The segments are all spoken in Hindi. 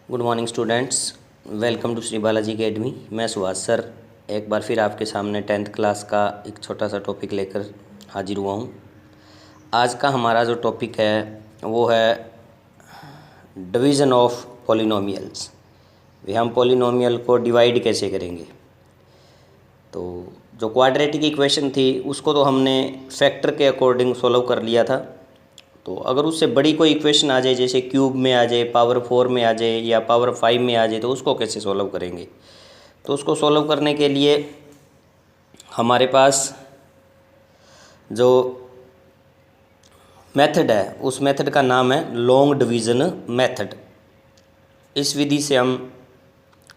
Good morning students, welcome to Shri Balaji academy. मैं सुभाष सर एक बार फिर आपके सामने 10th क्लास का एक छोटा सा टॉपिक लेकर हाजिर हुआ हूँ। आज का हमारा जो टॉपिक है वो है डिवीज़न ऑफ पॉलिनोमियल्स। वे हम पॉलिनोमियल को डिवाइड कैसे करेंगे। तो जो क्वाड्रेटिक इक्वेशन थी उसको तो हमने फैक्टर के अकॉर्डिंग सॉल्व कर लिया था। तो अगर उससे बड़ी कोई इक्वेशन आ जाए, जैसे क्यूब में आ जाए, पावर 4 में आ जाए या पावर 5 में आ जाए, तो उसको कैसे सॉल्व करेंगे। तो उसको सॉल्व करने के लिए हमारे पास जो मेथड है उस मेथड का नाम है लॉन्ग डिवीज़न मेथड। इस विधि से हम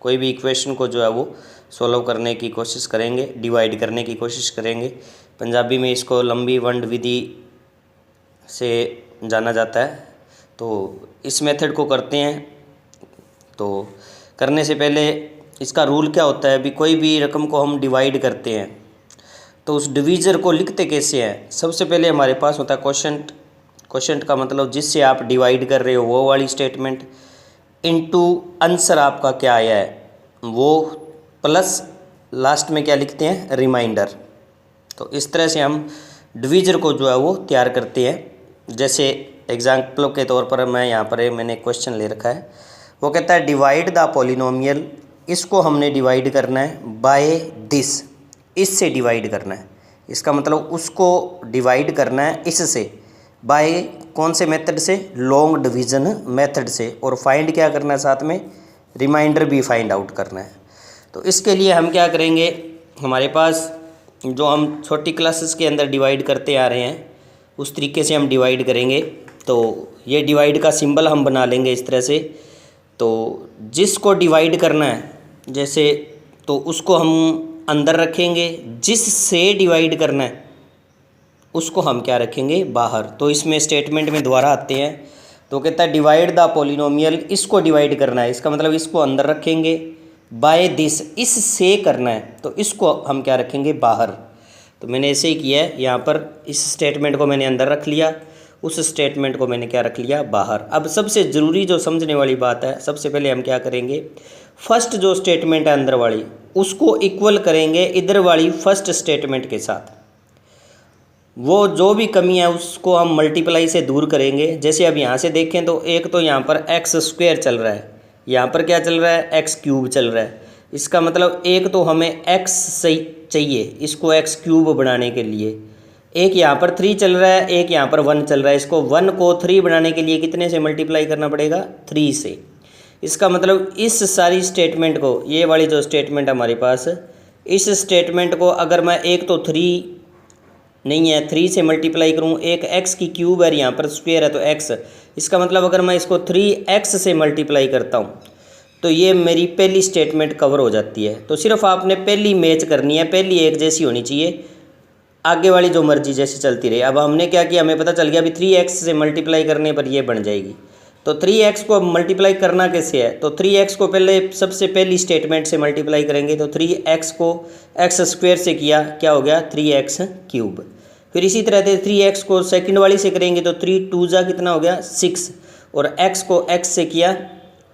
कोई भी इक्वेशन को जो है वो सॉल्व करने की कोशिश करेंगे, डिवाइड करने की कोशिश करेंगे। पंजाबी में इसको लंबी वंड विधि से जाना जाता है। तो इस मेथड को करते हैं। तो करने से पहले इसका रूल क्या होता है, अभी कोई भी रकम को हम डिवाइड करते हैं तो उस डिवीज़र को लिखते कैसे हैं। सबसे पहले हमारे पास होता है क्वोशंट। क्वोशंट का मतलब जिससे आप डिवाइड कर रहे हो वो वाली स्टेटमेंट इनटू आंसर आपका क्या आया है वो, प्लस लास्ट में क्या लिखते हैं, रिमाइंडर। तो इस तरह से हम डिवीज़र को जो है वो तैयार करते हैं। जैसे एग्जाम्पल के तौर पर मैंने क्वेश्चन ले रखा है, वो कहता है डिवाइड द पॉलिनोमियल। इसको हमने डिवाइड करना है बाय दिस, इससे डिवाइड करना है। इसका मतलब उसको डिवाइड करना है इससे, बाय कौन से मेथड से, लॉन्ग डिवीज़न मेथड से। और फाइंड क्या करना है, साथ में रिमाइंडर भी फाइंड आउट करना है। तो इसके लिए हम क्या करेंगे, हमारे पास जो हम छोटी क्लासेस के अंदर डिवाइड करते आ रहे हैं उस तरीके से हम डिवाइड करेंगे। तो ये डिवाइड का सिंबल हम बना लेंगे इस तरह से। तो जिसको डिवाइड करना है जैसे, तो उसको हम अंदर रखेंगे, जिससे डिवाइड करना है उसको हम क्या रखेंगे, बाहर। तो इसमें स्टेटमेंट में दोबारा आते हैं। तो कहता है डिवाइड द पॉलिनोमियल, इसको डिवाइड करना है। इसका मतलब इसको अंदर रखेंगे, बाय दिस इससे करना है तो इसको हम क्या रखेंगे, बाहर। तो मैंने ऐसे ही किया है, यहाँ पर इस स्टेटमेंट को मैंने अंदर रख लिया, उस स्टेटमेंट को मैंने क्या रख लिया, बाहर। अब सबसे ज़रूरी जो समझने वाली बात है, सबसे पहले हम क्या करेंगे, फर्स्ट जो स्टेटमेंट है अंदर वाली उसको इक्वल करेंगे इधर वाली फर्स्ट स्टेटमेंट के साथ। वो जो भी कमी है उसको हम मल्टीप्लाई से दूर करेंगे। जैसे अब यहाँ से देखें तो एक तो यहाँ पर एक्स स्क्वायर चल रहा है, यहाँ पर क्या चल रहा है, एक्स क्यूब चल रहा है। इसका मतलब एक तो हमें एक्स सही चाहिए इसको एक्स क्यूब बनाने के लिए। एक यहाँ पर 3 चल रहा है, एक यहाँ पर 1 चल रहा है। इसको 1 को 3 बनाने के लिए कितने से मल्टीप्लाई करना पड़ेगा, 3 से। इसका मतलब इस सारी स्टेटमेंट को, ये वाली जो स्टेटमेंट हमारे पास, इस स्टेटमेंट को अगर मैं एक तो 3 नहीं है 3 से मल्टीप्लाई करूँ, एक एक्स की क्यूब है यहाँ पर स्क्वायर है तो एक्स। इसका मतलब अगर मैं इसको 3x से मल्टीप्लाई करता हूँ तो ये मेरी पहली स्टेटमेंट कवर हो जाती है। तो सिर्फ आपने पहली मैच करनी है, पहली एक जैसी होनी चाहिए, आगे वाली जो मर्जी जैसे चलती रहे। अब हमने क्या किया, हमें पता चल गया अभी 3x से मल्टीप्लाई करने पर ये बन जाएगी। तो 3x को मल्टीप्लाई करना कैसे है, तो 3x को पहले सबसे पहली स्टेटमेंट से मल्टीप्लाई करेंगे। तो 3x को एक्स स्क्वायर से किया, क्या हो गया, 3x क्यूब। फिर इसी तरह से 3x को सेकंड वाली से करेंगे तो 3 2 जा कितना हो गया, 6। और x को x से किया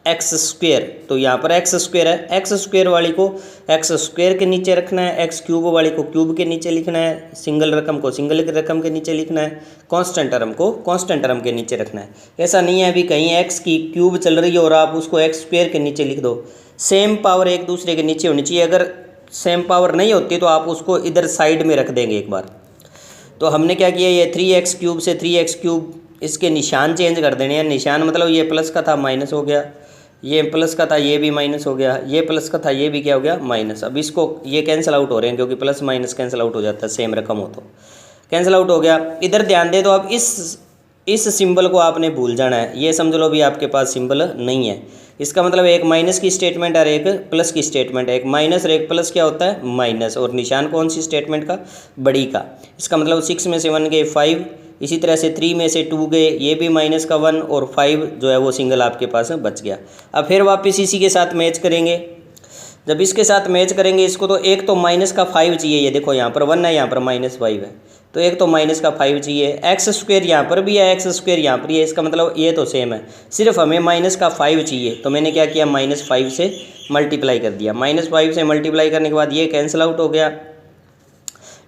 एक्स स्क्वायर, तो यहाँ पर एक्स स्क्वायर है, एक्स स्क्वायर वाली को एक्स स्क्वायर के नीचे रखना है, एक्स क्यूब वाली को क्यूब के नीचे लिखना है, सिंगल रकम को सिंगल रकम के नीचे लिखना है, कांस्टेंट टर्म को कांस्टेंट टर्म के नीचे रखना है। ऐसा नहीं है अभी कहीं एक्स की क्यूब चल रही है और आप उसको एक्स स्क्वायर के नीचे लिख दो। सेम पावर एक दूसरे के नीचे होनी चाहिए। अगर सेम पावर नहीं होती तो आप उसको इधर साइड में रख देंगे एक बार। तो हमने क्या किया, ये 3x क्यूब से 3x क्यूब, इसके निशान चेंज कर देने हैं। निशान मतलब ये प्लस का था माइनस हो गया, ये प्लस का था ये भी माइनस हो गया, ये प्लस का था ये भी क्या हो गया, माइनस। अब इसको ये कैंसिल आउट हो रहे हैं क्योंकि प्लस माइनस कैंसिल आउट हो जाता है, सेम रकम हो तो कैंसिल आउट हो गया। इधर ध्यान दे, तो अब इस सिंबल को आपने भूल जाना है। ये समझ लो भी आपके पास सिंबल नहीं है। इसका मतलब एक माइनस की स्टेटमेंट और एक प्लस की स्टेटमेंट है। एक माइनस और एक प्लस क्या होता है, माइनस। और निशान कौन सी स्टेटमेंट का, बड़ी का। इसका मतलब 6 में से 1 गए 5, इसी तरह से 3 में से 2 गए, ये भी माइनस का 1, और 5 जो है वो सिंगल आपके पास बच गया। अब फिर वापस इसी के साथ मैच करेंगे। जब इसके साथ मैच करेंगे इसको, तो एक तो माइनस का 5 चाहिए, ये देखो यहाँ पर 1 है, यहाँ पर -5 है, तो एक तो माइनस का 5 चाहिए। एक्स स्क्वेयर यहाँ पर भी है, एक्स स्क्वेयर यहाँ पर ही है, इसका मतलब ये तो सेम है, सिर्फ हमें माइनस का 5 चाहिए। तो मैंने क्या किया, -5 से मल्टीप्लाई कर दिया। -5 से मल्टीप्लाई करने के बाद ये कैंसिल आउट हो गया।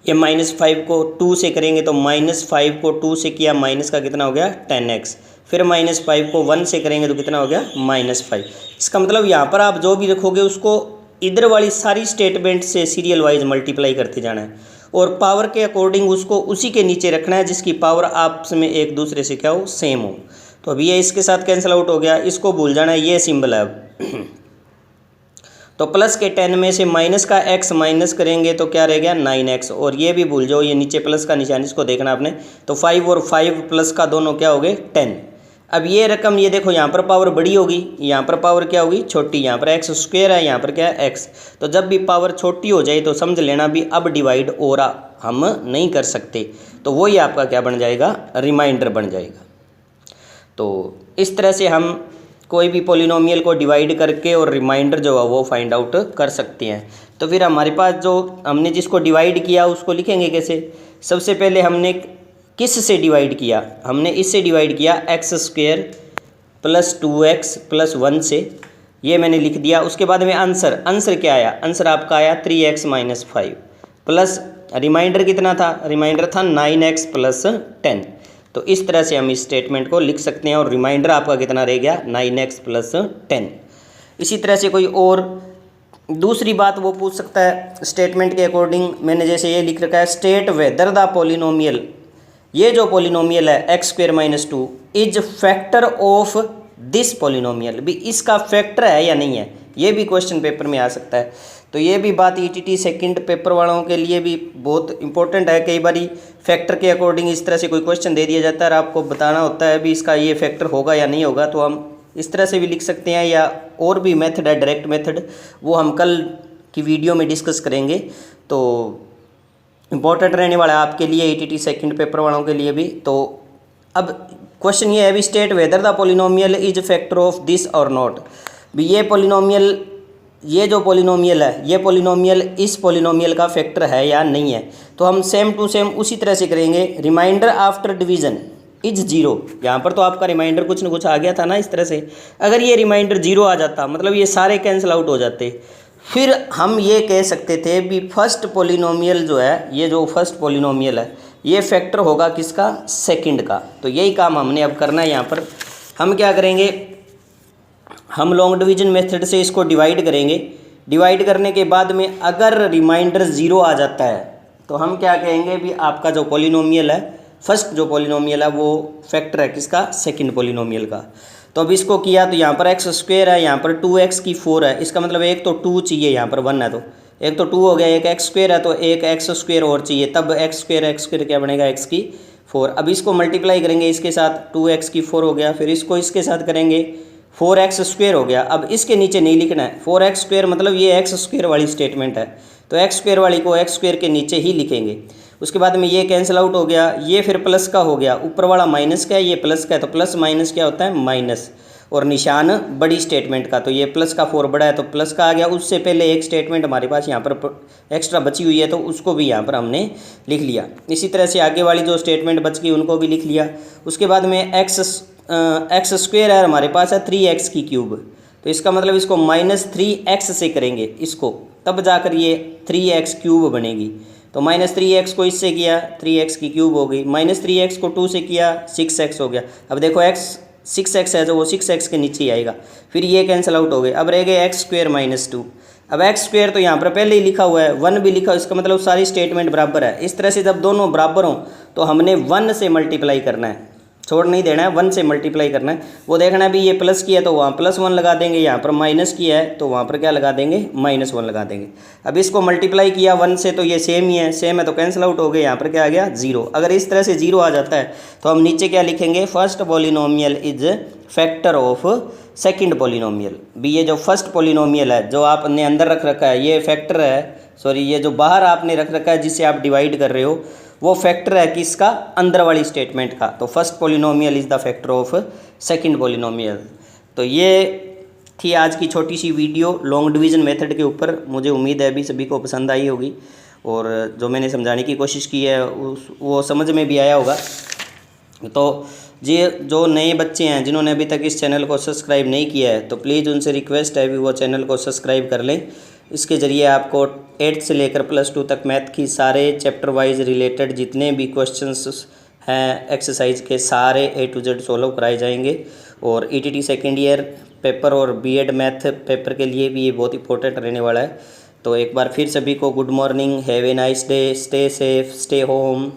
ये -5 को 2 से करेंगे तो -5 को 2 से किया, माइनस का कितना हो गया 10x। फिर -5 को 1 से करेंगे तो कितना हो गया -5। इसका मतलब यहाँ पर आप जो भी रखोगे उसको इधर वाली सारी स्टेटमेंट से सीरियल वाइज मल्टीप्लाई करते जाना है, और पावर के अकॉर्डिंग उसको उसी के नीचे रखना है जिसकी पावर आपस में एक दूसरे से क्या हो, सेम हो। तो अभी ये इसके साथ कैंसिल आउट हो गया, इसको भूल जाना है, ये सिंबल है अब। तो प्लस के 10 में से माइनस का x माइनस करेंगे तो क्या रह गया 9x, और ये भी भूल जाओ, ये नीचे प्लस का निशान, इसको देखना आपने। तो 5 और 5 प्लस का दोनों क्या हो गए 10। अब ये रकम, ये देखो यहाँ पर पावर बड़ी होगी, यहाँ पर पावर क्या होगी छोटी, यहाँ पर एक्स स्क्वेयर है, यहाँ पर क्या है x। तो जब भी पावर छोटी हो जाए तो समझ लेना भी अब डिवाइड और हम नहीं कर सकते, तो वही आपका क्या बन जाएगा, रिमाइंडर बन जाएगा। तो इस तरह से हम कोई भी पॉलिनोमियल को डिवाइड करके और रिमाइंडर जो है वो फाइंड आउट कर सकते हैं। तो फिर हमारे पास जो हमने जिसको डिवाइड किया उसको लिखेंगे कैसे। सबसे पहले हमने किस से डिवाइड किया, हमने इससे डिवाइड किया x square plus 2x plus 1 से, ये मैंने लिख दिया। उसके बाद में आंसर क्या आया, आंसर आपका आया 3x माइनस 5 प्लस रिमाइंडर कितना था, रिमाइंडर था 9x प्लस 10। तो इस तरह से हम इस स्टेटमेंट को लिख सकते हैं, और रिमाइंडर आपका कितना रह गया 9x प्लस 10। इसी तरह से कोई और दूसरी बात वो पूछ सकता है स्टेटमेंट के अकॉर्डिंग। मैंने जैसे ये लिख रखा है, स्टेट वेदर द पॉलिनोमियल, ये जो पॉलिनोमियल है x square minus 2 is factor of this polynomial, भी इसका फैक्टर है या नहीं है, ये भी क्वेश्चन पेपर में आ सकता है। तो ये भी बात ETT सेकंड पेपर वालों के लिए भी बहुत इंपॉर्टेंट है। कई बार फैक्टर के अकॉर्डिंग इस तरह से कोई क्वेश्चन दे दिया जाता है और आपको बताना होता है भी इसका ये फैक्टर होगा या नहीं होगा, तो हम इस तरह से भी लिख सकते हैं, या और भी मेथड है डायरेक्ट मेथड, वो हम कल की वीडियो में डिस्कस करेंगे। तो इम्पोर्टेंट रहने वाला है आपके लिए ETT सेकंड पेपर वालों के लिए भी। तो अब क्वेश्चन ये है भी, state whether the polynomial is factor of this और नॉट, भी ये पॉलिनोमियल, ये जो पॉलिनोमियल है ये पॉलिनोमियल इस पॉलिनोमियल का फैक्टर है या नहीं है। तो हम सेम टू सेम उसी तरह से करेंगे। रिमाइंडर आफ्टर डिवीजन इज 0, यहाँ पर तो आपका रिमाइंडर कुछ न कुछ आ गया था ना इस तरह से। अगर ये रिमाइंडर 0 आ जाता, मतलब ये सारे कैंसिल आउट हो जाते, फिर हम ये कह सकते थे भी फर्स्ट पॉलिनोमियल जो है, ये जो फर्स्ट पॉलिनोमियल है ये फैक्टर होगा किसका, सेकंड का। तो यही काम हमने अब करना है। यहाँ पर हम क्या करेंगे, हम लॉन्ग डिवीजन मेथड से इसको डिवाइड करेंगे। डिवाइड करने के बाद में अगर रिमाइंडर 0 आ जाता है तो हम क्या कहेंगे भी आपका जो पॉलिनोमियल है, फर्स्ट जो पॉलिनोमियल है वो फैक्टर है किसका, सेकंड पॉलिनोमियल का। तो अब इसको किया तो यहाँ पर एक्स स्क्वेयर है, यहाँ पर 2x की 4 है, इसका मतलब एक तो 2 चाहिए, यहाँ पर 1 है तो एक तो 2 हो गया, एक एक्स स्क्वेयर है तो एक एक्स स्क्वेयर और चाहिए, तब एक्स स्क्वेयर क्या बनेगा x की 4। अब इसको मल्टीप्लाई करेंगे इसके साथ, 2x की 4 हो गया, फिर इसको इसके साथ करेंगे 4x स्क्वेयर हो गया। अब इसके नीचे नहीं लिखना है 4x स्क्वेयर, मतलब ये एक्स स्क्वेयर वाली स्टेटमेंट है, तो एक्स स्क्वेयर वाली को एक्स स्क्वेयर के नीचे ही लिखेंगे। उसके बाद में ये कैंसिल आउट हो गया, ये फिर प्लस का हो गया, ऊपर वाला माइनस का है, ये प्लस का है, तो प्लस माइनस क्या होता है माइनस, और निशान बड़ी स्टेटमेंट का, तो ये प्लस का 4 बड़ा है तो प्लस का आ गया। उससे पहले एक स्टेटमेंट हमारे पास यहाँ पर एक्स्ट्रा बची हुई है तो उसको भी यहाँ पर हमने लिख लिया। इसी तरह से आगे वाली जो स्टेटमेंट बच गई उनको भी लिख लिया। उसके बाद में एक्स स्क्वेयर है हमारे पास है 3x की क्यूब, तो इसका मतलब इसको -3x से करेंगे इसको, तब जाकर ये 3x क्यूब बनेगी। तो -3x को इससे किया 3x की क्यूब हो गई, -3x को 2 से किया 6x हो गया। अब देखो x 6x है जो वो 6x के नीचे ही आएगा, फिर ये कैंसिल आउट हो गए। अब रह गए x स्क्वेयर माइनस 2। अब x स्क्वेयर तो यहाँ पर पहले ही लिखा हुआ है, 1 भी लिखा हुआ, इसका मतलब सारी स्टेटमेंट बराबर है। इस तरह से जब दोनों बराबर हों तो हमने 1 से मल्टीप्लाई करना है, छोड़ नहीं देना है, 1 से मल्टीप्लाई करना है। वो देखना है भी ये प्लस किया है तो वहाँ +1 लगा देंगे, यहाँ पर माइनस किया है तो वहाँ पर क्या लगा देंगे -1 लगा देंगे। अब इसको मल्टीप्लाई किया 1 से तो ये सेम ही है, सेम है तो कैंसिल आउट हो गए, यहाँ पर क्या आ गया 0। अगर इस तरह से 0 आ जाता है तो हम नीचे क्या लिखेंगे, first polynomial is factor of second polynomial. भी ये जो फर्स्ट पॉलिनोमियल है जो आपने अंदर रख रखा है ये फैक्टर है, सॉरी ये जो बाहर आपने रख रखा है जिससे आप डिवाइड कर रहे हो वो फैक्टर है किसका, अंदर वाली स्टेटमेंट का। तो first polynomial is the factor of second polynomial. तो ये थी आज की छोटी सी वीडियो लॉन्ग डिवीज़न मेथड के ऊपर। मुझे उम्मीद है अभी सभी को पसंद आई होगी और जो मैंने समझाने की कोशिश की है वो समझ में भी आया होगा। तो ये जो नए बच्चे हैं जिन्होंने अभी तक इस चैनल को सब्सक्राइब नहीं किया है तो प्लीज़ उनसे रिक्वेस्ट है कि वो चैनल को सब्सक्राइब कर लें। इसके ज़रिए आपको 8th से लेकर +2 तक मैथ की सारे चैप्टर वाइज रिलेटेड जितने भी क्वेश्चंस हैं एक्सरसाइज के सारे A to Z सॉल्व कराए जाएंगे। और ETT सेकेंड ईयर पेपर और B.Ed मैथ पेपर के लिए भी ये बहुत इंपॉर्टेंट रहने वाला है। तो एक बार फिर सभी को good morning, have a nice day, stay safe, stay home.